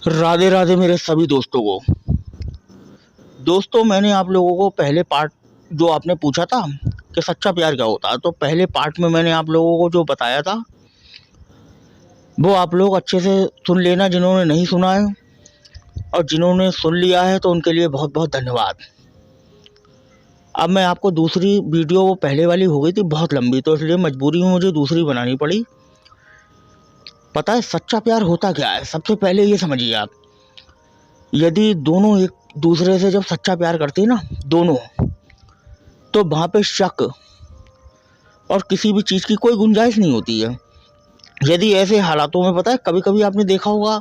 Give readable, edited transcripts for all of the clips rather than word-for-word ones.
राधे राधे मेरे सभी दोस्तों को। दोस्तों, मैंने आप लोगों को पहले पार्ट जो आपने पूछा था कि सच्चा प्यार क्या होता है, तो पहले पार्ट में मैंने आप लोगों को जो बताया था वो आप लोग अच्छे से सुन लेना, जिन्होंने नहीं सुना है, और जिन्होंने सुन लिया है तो उनके लिए बहुत बहुत धन्यवाद। अब मैं आपको दूसरी वीडियो, वो पहले वाली हो गई थी बहुत लंबी, तो इसलिए मजबूरी में मुझे दूसरी बनानी पड़ी। पता है सच्चा प्यार होता क्या है? सबसे पहले ये समझिए आप, यदि दोनों एक दूसरे से जब सच्चा प्यार करते हैं ना दोनों, तो वहाँ पे शक और किसी भी चीज़ की कोई गुंजाइश नहीं होती है। यदि ऐसे हालातों में, पता है कभी कभी आपने देखा होगा,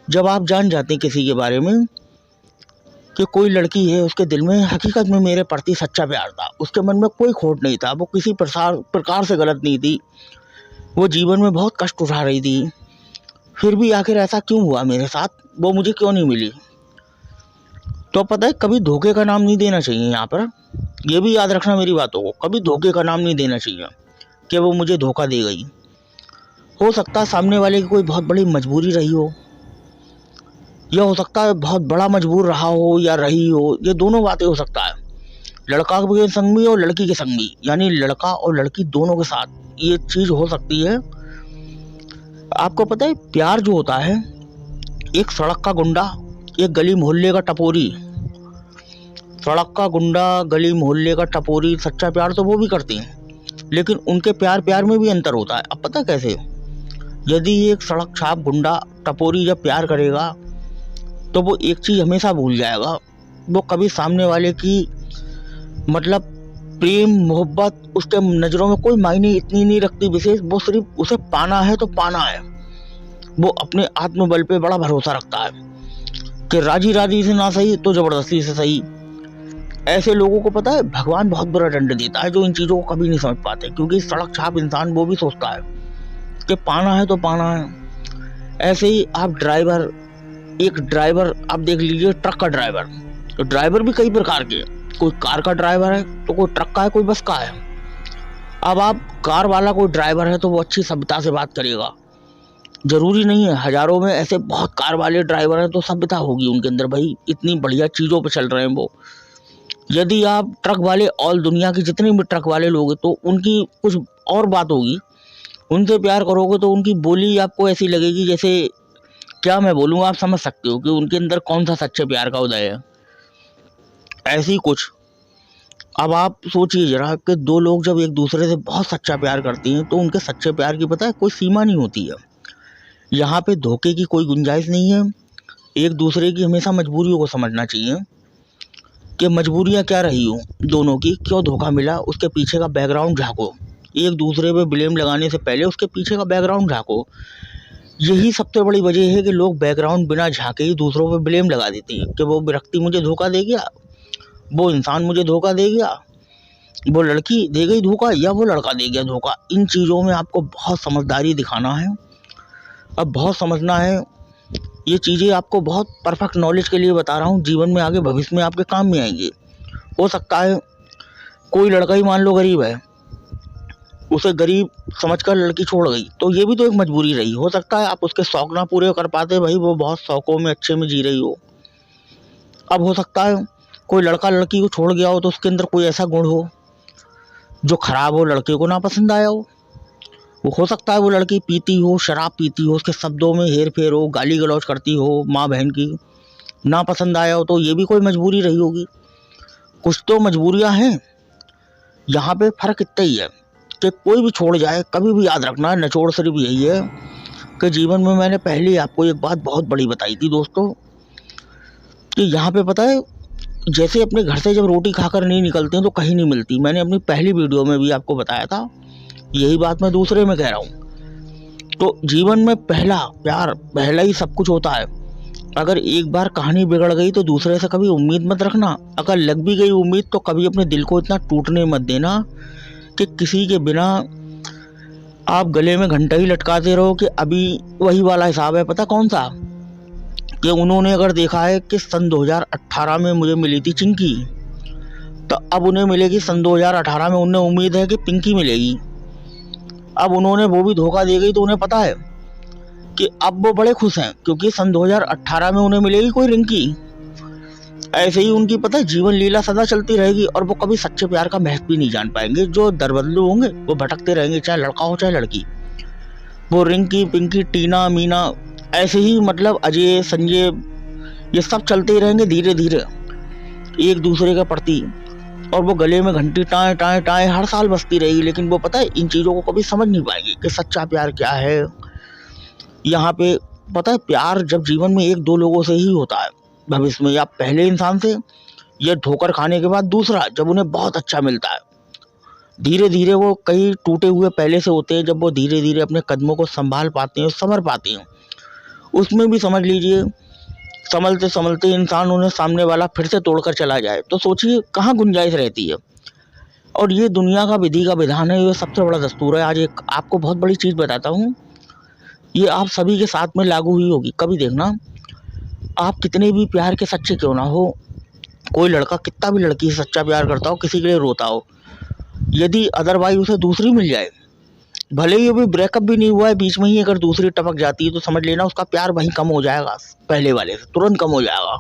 जब आप जान जाते हैं किसी के बारे में कि कोई लड़की है, उसके दिल में हकीकत में मेरे प्रति सच्चा प्यार था, उसके मन में कोई खोट नहीं था, वो किसी प्रकार से गलत नहीं थी, वो जीवन में बहुत कष्ट उठा रही थी, फिर भी आखिर ऐसा क्यों हुआ मेरे साथ, वो मुझे क्यों नहीं मिली। तो पता है कभी धोखे का नाम नहीं देना चाहिए। यहाँ पर ये भी याद रखना मेरी बातों को, कभी धोखे का नाम नहीं देना चाहिए कि वो मुझे धोखा दे गई। हो सकता है सामने वाले की कोई बहुत बड़ी मजबूरी रही हो, या हो सकता है बहुत बड़ा मजबूर रहा हो या रही हो, ये दोनों बातें हो सकता है। लड़का के संग भी और लड़की के संग भी, यानी लड़का और लड़की दोनों के साथ ये चीज़ हो सकती है। आपको पता है प्यार जो होता है, एक सड़क का गुंडा, एक गली मोहल्ले का टपोरी, सड़क का गुंडा, गली मोहल्ले का टपोरी, सच्चा प्यार तो वो भी करते हैं, लेकिन उनके प्यार में भी अंतर होता है। अब पता कैसे? यदि एक सड़क छाप गुंडा टपोरी जब प्यार करेगा तो वो एक चीज़ हमेशा भूल जाएगा, वो कभी सामने वाले की मतलब प्रेम मोहब्बत उसके नज़रों में कोई मायने इतनी नहीं रखती विशेष, वो सिर्फ उसे पाना है तो पाना है। वो अपने आत्मबल पे बड़ा भरोसा रखता है कि राजी राजी से ना सही तो ज़बरदस्ती से सही। ऐसे लोगों को पता है भगवान बहुत बुरा दंड देता है, जो इन चीज़ों को कभी नहीं समझ पाते, क्योंकि सड़क छाप इंसान वो भी सोचता है कि पाना है तो पाना है। ऐसे ही आप ड्राइवर, एक ड्राइवर आप देख लीजिए, ट्रक का ड्राइवर, तो ड्राइवर भी कई प्रकार के, कोई कार का ड्राइवर है तो कोई ट्रक का है, कोई बस का है। अब आप कार वाला कोई ड्राइवर है तो वो अच्छी सभ्यता से बात करेगा, जरूरी नहीं है हजारों में ऐसे बहुत कार वाले ड्राइवर हैं तो सभ्यता होगी उनके अंदर, भाई इतनी बढ़िया चीज़ों पे चल रहे हैं वो। यदि आप ट्रक वाले, ऑल दुनिया के जितने भी ट्रक वाले लोग हैं, तो उनकी कुछ और बात होगी। उनसे प्यार करोगे तो उनकी बोली आपको ऐसी लगेगी जैसे, क्या मैं बोलूँ, आप समझ सकते हो कि उनके अंदर कौन सा सच्चे प्यार का उदय है। ऐसे ही कुछ। अब आप सोचिए जरा कि दो लोग जब एक दूसरे से बहुत सच्चा प्यार करते हैं तो उनके सच्चे प्यार की, पता है, कोई सीमा नहीं होती है। यहाँ पे धोखे की कोई गुंजाइश नहीं है। एक दूसरे की हमेशा मजबूरियों को समझना चाहिए कि मजबूरियाँ क्या रही हो दोनों की, क्यों धोखा मिला, उसके पीछे का बैकग्राउंड झाँको। एक दूसरे पे ब्लेम लगाने से पहले उसके पीछे का बैकग्राउंड झाँको। यही सबसे बड़ी वजह है कि लोग बैकग्राउंड बिना झाँके ही दूसरों पे ब्लेम लगा देते हैं कि वो व्यक्ति मुझे धोखा दे गया, वो इंसान मुझे धोखा दे गया, वो लड़की दे गई धोखा, या वो लड़का दे गया धोखा। इन चीज़ों में आपको बहुत समझदारी दिखाना है, अब बहुत समझना है। ये चीज़ें आपको बहुत परफेक्ट नॉलेज के लिए बता रहा हूँ, जीवन में आगे भविष्य में आपके काम में आएंगे। हो सकता है कोई लड़का ही मान लो गरीब है, उसे गरीब समझकर लड़की छोड़ गई, तो ये भी तो एक मजबूरी रही। हो सकता है आप उसके शौक ना पूरे कर पाते, भाई वो बहुत शौकों में अच्छे में जी रही हो। अब हो सकता है कोई लड़का लड़की को छोड़ गया हो तो उसके अंदर कोई ऐसा गुण हो जो खराब हो, लड़के को ना पसंद आया हो। वो हो सकता है वो लड़की पीती हो, शराब पीती हो, उसके शब्दों में हेर फेर हो, गाली गलौज करती हो माँ बहन की, ना पसंद आया हो, तो ये भी कोई मजबूरी रही होगी। कुछ तो मजबूरियाँ हैं। यहाँ पे फ़र्क इतना ही है कि कोई भी छोड़ जाए, कभी भी याद रखना, निचोड़ सिर्फ यही है कि जीवन में मैंने पहले आपको एक बात बहुत बड़ी बताई थी दोस्तों, कि यहाँ पे पता है, जैसे अपने घर से जब रोटी खाकर नहीं निकलते हैं तो कहीं नहीं मिलती। मैंने अपनी पहली वीडियो में भी आपको बताया था, यही बात मैं दूसरे में कह रहा हूँ। तो जीवन में पहला प्यार, पहला ही सब कुछ होता है। अगर एक बार कहानी बिगड़ गई तो दूसरे से कभी उम्मीद मत रखना। अगर लग भी गई उम्मीद तो कभी अपने दिल को इतना टूटने मत देना कि किसी के बिना आप गले में घंटा ही लटकाते रहो कि अभी वही वाला हिसाब है। पता कौन सा? कि उन्होंने अगर देखा है कि सन 2018 में मुझे मिली थी चिंकी, तो अब उन्हें मिलेगी सन 2018 में, उन्हें उम्मीद है कि पिंकी मिलेगी। अब उन्होंने वो भी धोखा दे गई तो उन्हें पता है कि अब वो बड़े खुश हैं क्योंकि सन 2018 में उन्हें मिलेगी कोई रिंकी। ऐसे ही उनकी पता है जीवन लीला सदा चलती रहेगी और वो कभी सच्चे प्यार का महत्व भी नहीं जान पाएंगे। जो दरबदलू होंगे वो भटकते रहेंगे, चाहे लड़का हो चाहे लड़की। वो रिंकी, पिंकी, टीना, मीना, ऐसे ही मतलब अजय, संजय, ये सब चलते ही रहेंगे धीरे धीरे एक दूसरे के प्रति। और वो गले में घंटी टाए टाए टाए हर साल बजती रहेगी, लेकिन वो पता है इन चीज़ों को कभी समझ नहीं पाएंगे कि सच्चा प्यार क्या है। यहाँ पे पता है प्यार जब जीवन में एक दो लोगों से ही होता है, भविष्य में या पहले इंसान से, ये ठोकर खाने के बाद दूसरा जब उन्हें बहुत अच्छा मिलता है। धीरे धीरे वो कई टूटे हुए पहले से होते हैं, जब वो धीरे धीरे अपने कदमों को संभाल पाते हैं, संभर पाते हैं। उसमें भी समझ लीजिए संभलते संभलते इंसान उन्हें सामने वाला फिर से तोड़कर चला जाए, तो सोचिए कहाँ गुंजाइश रहती है। और ये दुनिया का विधि का विधान है, ये सबसे बड़ा दस्तूर है। आज एक आपको बहुत बड़ी चीज़ बताता हूँ, ये आप सभी के साथ में लागू हुई होगी। कभी देखना, आप कितने भी प्यार के सच्चे क्यों ना हो, कोई लड़का कितना भी लड़की से सच्चा प्यार करता हो, किसी के लिए रोता हो, यदि अदरवाइज उसे दूसरी मिल जाए, भले ही अभी ब्रेकअप भी नहीं हुआ है, बीच में ही अगर दूसरी टपक जाती है, तो समझ लेना उसका प्यार वहीं कम हो जाएगा, पहले वाले से तुरंत कम हो जाएगा।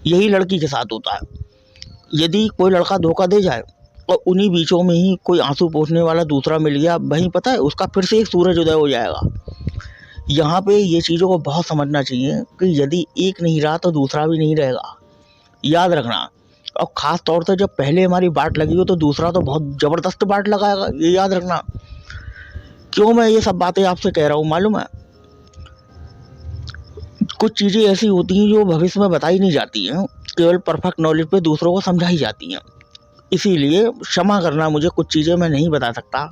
यही लड़की के साथ होता है। यदि कोई लड़का धोखा दे जाए और उन्हीं बीचों में ही कोई आंसू पोंछने वाला दूसरा मिल गया, वहीं पता है उसका फिर से एक सूरज उदय हो जाएगा। यहाँ पे ये चीज़ों को बहुत समझना चाहिए कि यदि एक नहीं रहा तो दूसरा भी नहीं रहेगा, याद रखना। और ख़ास तौर से जब पहले हमारी बाट लगी हो तो दूसरा तो बहुत ज़बरदस्त बाट लगाएगा, ये याद रखना। क्यों मैं ये सब बातें आपसे कह रहा हूँ मालूम है, कुछ चीज़ें ऐसी होती हैं जो भविष्य में बताई नहीं जाती हैं, केवल परफेक्ट नॉलेज पे दूसरों को समझाई जाती हैं। इसीलिए क्षमा करना, मुझे कुछ चीज़ें मैं नहीं बता सकता।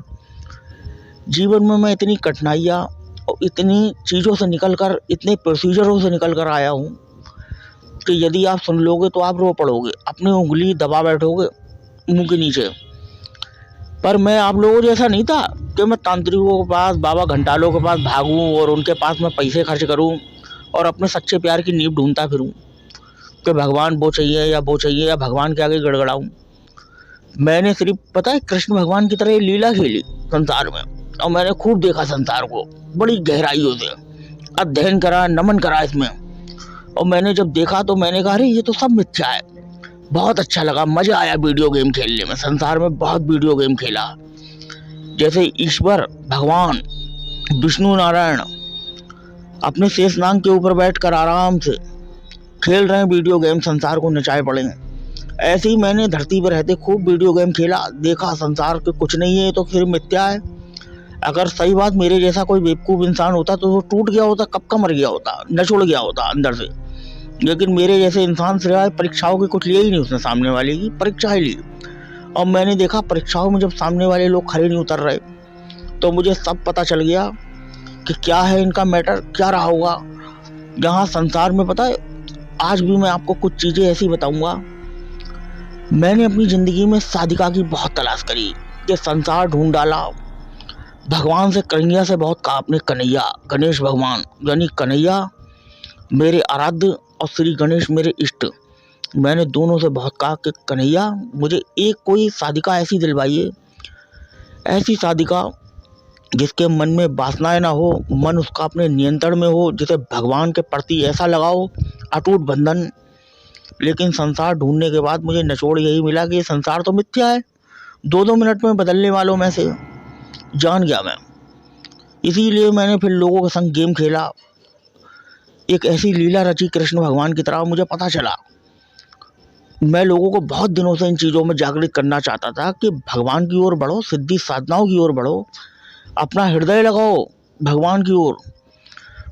जीवन में मैं इतनी कठिनाइयाँ और इतनी चीज़ों से निकल कर, इतने प्रोसीजरों से निकल कर आया हूँ कि यदि आप सुन लोगे तो आप रो पड़ोगे, अपनी उंगली दबा बैठोगे मुंह के नीचे। पर मैं आप लोगों जैसा नहीं था कि मैं तांत्रिकों के पास, बाबा घंटालों के पास भागूं और उनके पास मैं पैसे खर्च करूं और अपने सच्चे प्यार की नींव ढूंढता फिरूं कि भगवान वो चाहिए या भगवान के आगे गड़गड़ाऊं। मैंने सिर्फ पता है कृष्ण भगवान की तरह ये लीला खेली संसार में, और मैंने खूब देखा संसार को, बड़ी गहराइयों से अध्ययन करा, नमन करा इसमें। और मैंने जब देखा तो मैंने कहा अरे ये तो सब मिथ्या है। बहुत अच्छा लगा, मज़ा आया वीडियो गेम खेलने में। संसार में बहुत वीडियो गेम खेला, जैसे ईश्वर भगवान विष्णु नारायण अपने शेष नाग के ऊपर बैठकर आराम से खेल रहे हैं वीडियो गेम, संसार को नचाए पड़े हैं। ऐसे ही मैंने धरती पर रहते खूब वीडियो गेम खेला, देखा संसार के कुछ नहीं है, तो फिर मिथ्या है। अगर सही बात मेरे जैसा कोई बेवकूफ़ इंसान होता तो वो टूट गया होता, कब का मर गया होता, नचुड़ गया होता अंदर से। लेकिन मेरे जैसे इंसान सिवाय परीक्षाओं की कुछ लिए ही नहीं उसने, सामने वाले की परीक्षा ही ली। और मैंने देखा परीक्षाओं में जब सामने वाले लोग खड़े नहीं उतर रहे, तो मुझे सब पता चल गया कि क्या है इनका मैटर, क्या रहा होगा यहाँ संसार में। पता है आज भी मैं आपको कुछ चीज़ें ऐसी बताऊंगा। मैंने अपनी ज़िंदगी में साधिका की बहुत तलाश करी, कि संसार ढूंढ डाला, भगवान से कन्हैया से बहुत कहा, अपने कन्हैया गणेश भगवान यानी कन्हैया मेरे आराध्य और श्री गणेश मेरे इष्ट, मैंने दोनों से बहुत कहा कि कन्हैया मुझे एक कोई साधिका ऐसी दिलवाइए, ऐसी साधिका जिसके मन में वासनाएं ना हो, मन उसका अपने नियंत्रण में हो, जिसे भगवान के प्रति ऐसा लगाओ अटूट बंधन। लेकिन संसार ढूंढने के बाद मुझे निचोड़ यही मिला कि संसार तो मिथ्या है, 2-2 मिनट में बदलने वालों में से जान गया मैं। इसीलिए मैंने फिर लोगों के संग गेम खेला, एक ऐसी लीला रची कृष्ण भगवान की तरह। मुझे पता चला, मैं लोगों को बहुत दिनों से इन चीज़ों में जागृत करना चाहता था कि भगवान की ओर बढ़ो, सिद्धि साधनाओं की ओर बढ़ो, अपना हृदय लगाओ भगवान की ओर।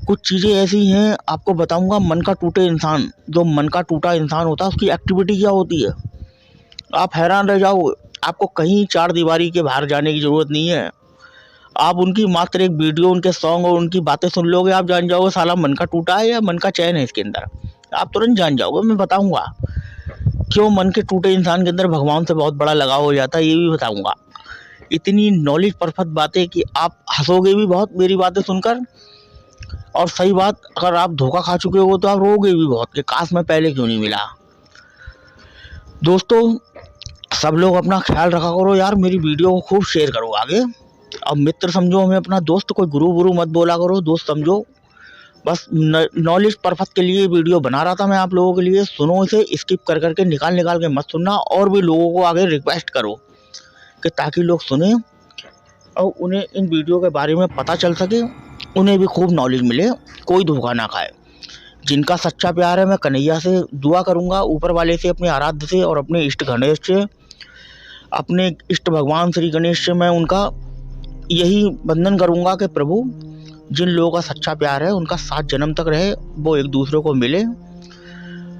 कुछ चीज़ें ऐसी हैं आपको बताऊंगा। मन का टूटे इंसान, जो मन का टूटा इंसान होता है उसकी एक्टिविटी क्या होती है, आप हैरान रह जाओगे। आपको कहीं चार दीवारी के बाहर जाने की ज़रूरत नहीं है। आप उनकी मात्र एक वीडियो, उनके सॉन्ग और उनकी बातें सुन लोगे, आप जान जाओगे साला मन का टूटा है या मन का चैन है इसके अंदर। आप तुरंत जान जाओगे। मैं बताऊंगा क्यों मन के टूटे इंसान के अंदर भगवान से बहुत बड़ा लगाव हो जाता है, ये भी बताऊंगा। इतनी नॉलेज परफेक्ट बातें कि आप हंसोगे भी बहुत मेरी बातें सुनकर, और सही बात अगर आप धोखा खा चुके हो तो आप रोगे भी बहुत कि काश मैं पहले क्यों नहीं मिला। दोस्तों सब लोग अपना ख्याल रखा करो यार, मेरी वीडियो को खूब शेयर करो आगे। अब मित्र समझो हमें अपना, दोस्त कोई गुरु मत बोला करो, दोस्त समझो। बस नॉलेज पर्पस के लिए वीडियो बना रहा था मैं आप लोगों के लिए। सुनो इसे, स्किप कर करके निकाल निकाल के मत सुनना, और भी लोगों को आगे रिक्वेस्ट करो कि ताकि लोग सुने और उन्हें इन वीडियो के बारे में पता चल सके, उन्हें भी खूब नॉलेज मिले, कोई धोखा ना खाए। जिनका सच्चा प्यार है, मैं कन्हैया से दुआ करूँगा, ऊपर वाले से, अपने आराध्य से और अपने इष्ट गणेश से, अपने इष्ट भगवान श्री गणेश से मैं उनका यही वंदन करूँगा कि प्रभु जिन लोगों का सच्चा प्यार है उनका 7 जन्म तक रहे, वो एक दूसरे को मिले।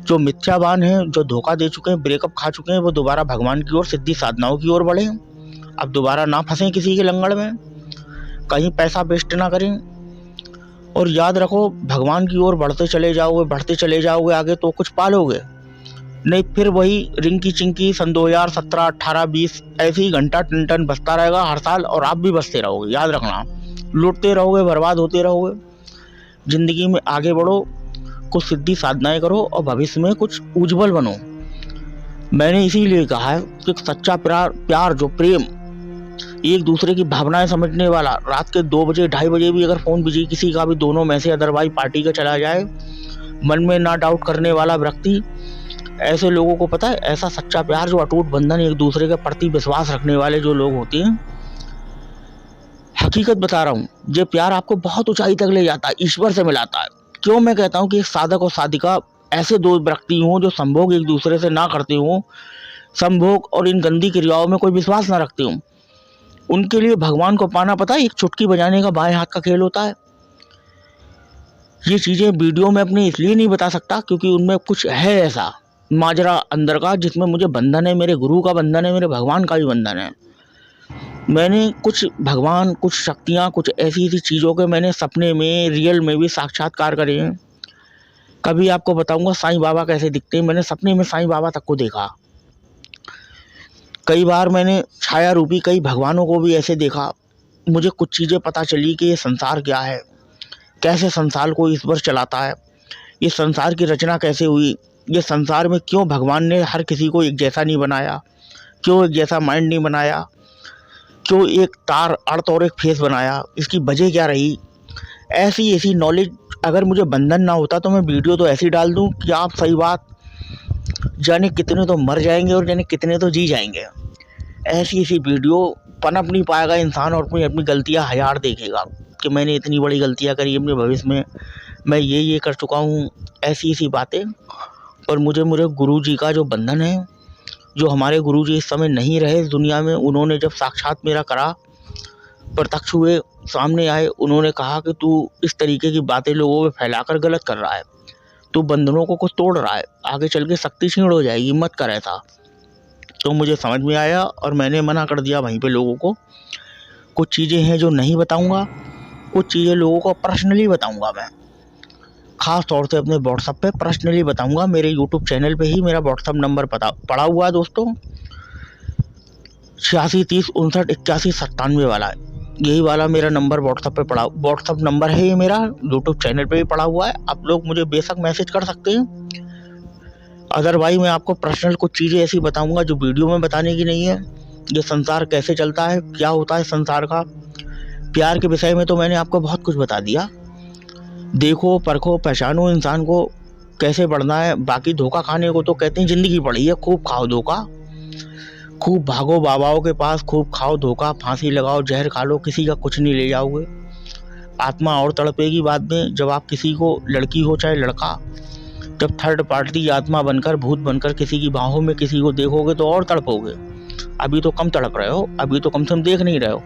जो मिथ्यावान हैं, जो धोखा दे चुके हैं, ब्रेकअप खा चुके हैं, वो दोबारा भगवान की ओर, सिद्धि साधनाओं की ओर बढ़े। अब दोबारा ना फंसें किसी के लंगड़ में, कहीं पैसा वेस्ट ना करें। और याद रखो, भगवान की ओर बढ़ते चले जाओगे आगे तो कुछ पालोगे, नहीं फिर वही रिंकी चिंकी सन 2017, 18, 20 ऐसे ही घंटा टन टन बसता रहेगा हर साल, और आप भी बसते रहोगे। याद रखना, लुटते रहोगे, बर्बाद होते रहोगे। जिंदगी में आगे बढ़ो, कुछ सिद्धि साधनाएं करो और भविष्य में कुछ उज्जवल बनो। मैंने इसीलिए कहा है कि सच्चा प्यार जो प्रेम, एक दूसरे की भावनाएं समझने वाला, रात के 2 बजे 2:30 बजे भी अगर फ़ोन बिजी किसी का भी, दोनों में से अदरवाइज पार्टी का चला जाए, मन में ना डाउट करने वाला व्यक्ति, ऐसे लोगों को पता है, ऐसा सच्चा प्यार जो अटूट बंधन, एक दूसरे के प्रति विश्वास रखने वाले जो लोग होते हैं, हकीकत बता रहा हूँ, ये प्यार आपको बहुत ऊंचाई तक ले जाता है, ईश्वर से मिलाता है। क्यों मैं कहता हूँ कि एक साधक और साधिका ऐसे 2 व्यक्ति हों जो संभोग एक दूसरे से ना करते हों, संभोग और इन गंदी क्रियाओं में कोई विश्वास ना रखते हों, उनके लिए भगवान को पाना पता है एक चुटकी बजाने का बाएं हाथ का खेल होता है। ये चीज़ें वीडियो में अपने इसलिए नहीं बता सकता क्योंकि उनमें कुछ है ऐसा माजरा अंदर का, जिसमें मुझे बंधन है, मेरे गुरु का बंधन है, मेरे भगवान का भी बंधन है। मैंने कुछ भगवान, कुछ शक्तियाँ, कुछ ऐसी ऐसी चीज़ों के मैंने सपने में, रियल में भी साक्षात्कार करे हैं। कभी आपको बताऊंगा साईं बाबा कैसे दिखते हैं। मैंने सपने में साईं बाबा तक को देखा। कई बार मैंने छाया रूपी कई भगवानों को भी ऐसे देखा। मुझे कुछ चीज़ें पता चली कि ये संसार क्या है, कैसे संसार को ईश्वर चलाता है, ये संसार की रचना कैसे हुई, ये संसार में क्यों भगवान ने हर किसी को एक जैसा नहीं बनाया, क्यों एक जैसा माइंड नहीं बनाया, क्यों एक तार अर्थ और एक फेस बनाया, इसकी वजह क्या रही। ऐसी ऐसी नॉलेज अगर मुझे बंधन ना होता तो मैं वीडियो तो ऐसी डाल दूं कि आप, सही बात, जाने कितने तो मर जाएंगे और जाने कितने तो जी जाएंगे। ऐसी ऐसी वीडियो पनप नहीं पाएगा इंसान, और अपनी अपनी गलतियां हजार देखेगा कि मैंने इतनी बड़ी गलतियां करी अपने भविष्य में, मैं ये कर चुका हूँ, ऐसी ऐसी बातें। पर मुझे गुरु जी का जो बंधन है, जो हमारे गुरु जी इस समय नहीं रहे इस दुनिया में, उन्होंने जब साक्षात मेरा करा, प्रत्यक्ष हुए, सामने आए, उन्होंने कहा कि तू इस तरीके की बातें लोगों में फैलाकर गलत कर रहा है, तू बंधनों को कुछ तोड़ रहा है, आगे चल के शक्ति क्षीण हो जाएगी, मत कर ऐसा। तो मुझे समझ में आया और मैंने मना कर दिया वहीं पे लोगों को। कुछ चीज़ें हैं जो नहीं बताऊंगा, कुछ चीज़ें लोगों को पर्सनली बताऊंगा। मैं ख़ास तौर से अपने व्हाट्सएप पे पर्सनली बताऊंगा। मेरे यूट्यूब चैनल पे ही मेरा व्हाट्सएप नंबर पड़ा हुआ है दोस्तों, 8630598197 वाला है। यही वाला मेरा नंबर व्हाट्सएप पे व्हाट्सएप नंबर है, ये मेरा यूट्यूब चैनल पे भी पड़ा हुआ है। आप लोग मुझे बेशक मैसेज कर सकते हैं। अदरवाइज मैं आपको पर्सनल कुछ चीज़ें ऐसी बताऊंगा जो वीडियो में बताने की नहीं है। ये संसार कैसे चलता है, क्या होता है संसार का, प्यार के विषय में तो मैंने आपको बहुत कुछ बता दिया। देखो, परखो, पहचानो इंसान को कैसे बढ़ना है। बाकी धोखा खाने को तो कहते हैं ज़िंदगी पड़ी है, खूब खाओ धोखा, खूब भागो बाबाओं के पास, खूब खाओ धोखा, फांसी लगाओ, जहर खा लो, किसी का कुछ नहीं ले जाओगे। आत्मा और तड़पेगी बाद में, जब आप किसी को, लड़की हो चाहे लड़का, जब थर्ड पार्टी आत्मा बनकर, भूत बनकर किसी की बाहों में किसी को देखोगे तो और तड़पोगे। अभी तो कम तड़प रहे हो, अभी तो कम से कम देख नहीं रहे हो।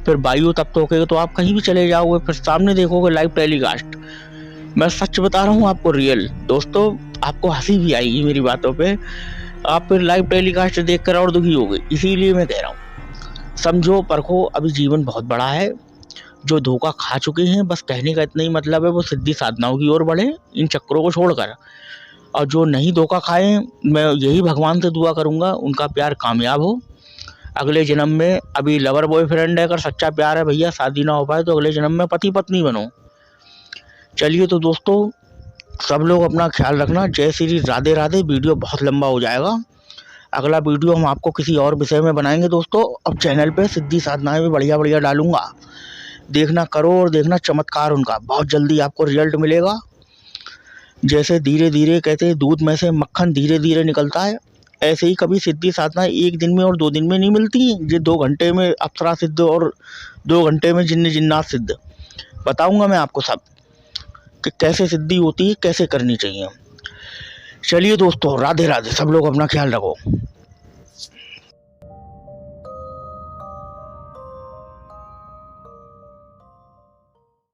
फिर वायु तब तो तो आप कहीं भी चले जाओगे, फिर सामने देखोगे लाइव टेलीकास्ट। मैं सच बता रहा हूँ आपको, रियल दोस्तों, आपको हंसी भी आएगी मेरी बातों पे, आप फिर लाइव टेलीकास्ट देख कर और दुखी हो गए। इसीलिए मैं कह रहा हूँ, समझो, परखो, अभी जीवन बहुत बड़ा है। जो धोखा खा चुके हैं, बस कहने का इतना ही मतलब है, वो सिद्धि साधनाओं की ओर बढ़े इन चक्रों को छोड़कर। और जो नहीं धोखा खाए, मैं यही भगवान से दुआ करूँगा उनका प्यार कामयाब हो। अगले जन्म में, अभी लवर बॉयफ्रेंड है, अगर सच्चा प्यार है भैया, शादी ना हो पाए तो अगले जन्म में पति पत्नी बनो। चलिए तो दोस्तों, सब लोग अपना ख्याल रखना। जय श्री राधे राधे। वीडियो बहुत लंबा हो जाएगा, अगला वीडियो हम आपको किसी और विषय में बनाएंगे दोस्तों। अब चैनल पे सिद्धि साधनाएं भी बढ़िया बढ़िया डालूंगा। देखना करो और देखना चमत्कार उनका, बहुत जल्दी आपको रिजल्ट मिलेगा। जैसे धीरे धीरे कहते हैं दूध में से मक्खन धीरे धीरे निकलता है, ऐसे ही कभी सिद्धि साधना एक दिन में और 2 दिन में नहीं मिलती। ये 2 घंटे में अप्सरा सिद्ध और 2 घंटे में जिन्न जिन्नात सिद्ध। बताऊंगा मैं आपको सब कि कैसे सिद्धि होती है, कैसे करनी चाहिए। चलिए दोस्तों, राधे राधे। सब लोग अपना ख्याल रखो।